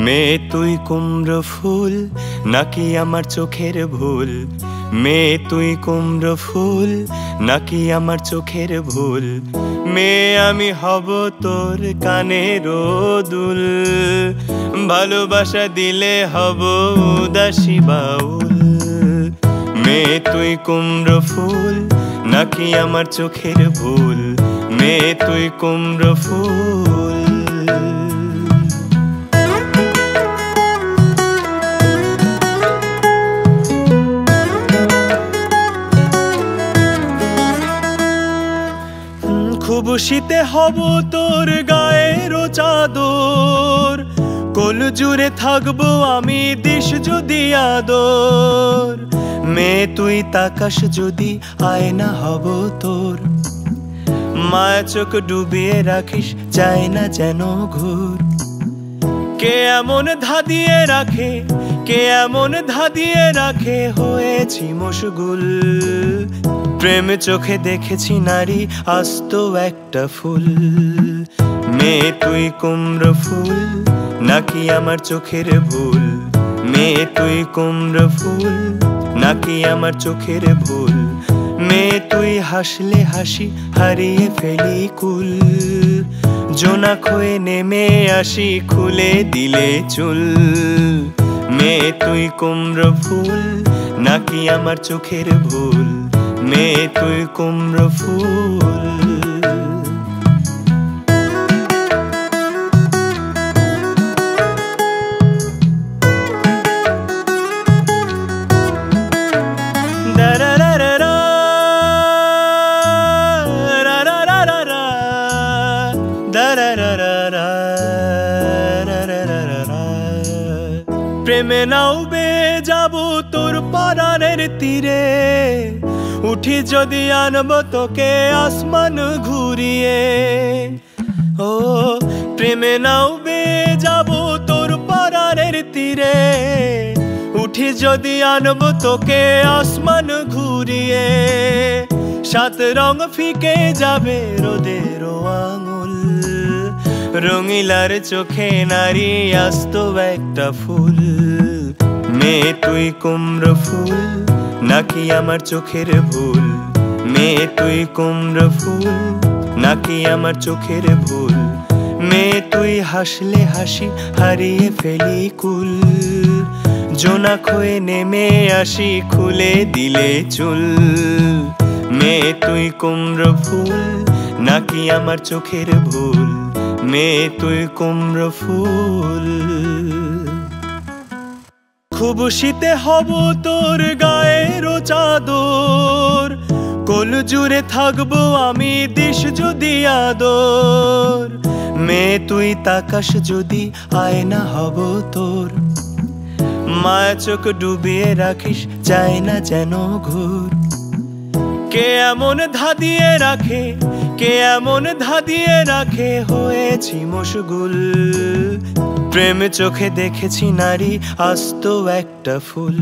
মেয়ে তুই কুমড়ো ফুল নাকি আমার চোখের ভুল? মেয়ে তুই কুমড়ো ফুল নাকি আমার চোখের ভুল? মেয়ে আমি হব তোর কানের দুল, ভালোবাসা দিলে হব উদাসী বাউল। মেয়ে তুই কুমড়ো ফুল নাকি আমার চোখের ভুল? মেয়ে তুই কুমড়ো ফুল। খুব শীতে হব তোর গায়ের চাদর, কোল জুড়ে থাকবো আমি দিস যদি আদর। মেয়ে তুই তাকাস যদি আয়না হব তোর, মায়া চোখ ডুবিয়ে রাখিস চাই না যেন ঘুর। কে এমন ধাঁধিয়ে রাখে, কে এমন ধাঁধিয়ে রাখে, হয়েছি মশগুল। প্রেম চোখে দেখেছি নারী আস্ত একটা ফুল। মেয়ে তুই কুমড়ো ফুল নাকি আমার চোখের ভুল? মেয়ে তুই কুমড়ো ফুল নাকি আমার চোখের ভুল? মেয়ে তুই হাসলে হাসি হারিয়ে ফেলি কুল, জোনাক হয়ে নেমে আসি খুলে দিলে চুল। মেয়ে তুই কুমড়ো ফুল নাকি আমার চোখের ভুল? মেয়ে তুই কুমড়ো ফুল। প্রেমে নাউবে যাব তোর পারানের তীরে, উঠি যদি আনব তোকে আসমান ঘুরিয়ে। ও প্রেমে নাউবে যাব তোর পারানের তীরে, উঠি যদি আনব তোকে আসমান ঘুরিয়ে। সাত রং ফিকে যাবে রোদের আঙুল, রঙিলার চোখে নারী আস্ত একটা ফুল। মেয়ে তুই কুমড়ো ফুল নাকি আমার চোখের ভুল? মেয়ে তুই কুমড়ো ফুল নাকি আমার চোখের ভুল? মেয়ে তুই হাসলে হাসি হারিয়ে ফেলি কুল, জোনাক হয়ে নেমে আসি খুলে দিলে চুল। মেয়ে তুই কুমড়ো ফুল নাকি আমার চোখের ভুল? মেয়ে তুই কুমড়ো ফুল। খুব শীতে হব তোর গায়ের চাদর, কোল জুড়ে থাকবো আমি দিস যদি আদর। মেয়ে তুই তাকাস যদি আয়না হব তোর, মায়া চোখ ডুবিয়ে রাখিস চাই না যেন ঘুর। কে এমন ধাঁধিয়ে রাখে, কে এমন ধাঁধিয়ে রাখে, হয়েছি মশগুল। প্রেম চোখে দেখেছি নারী আস্ত একটা ফুল।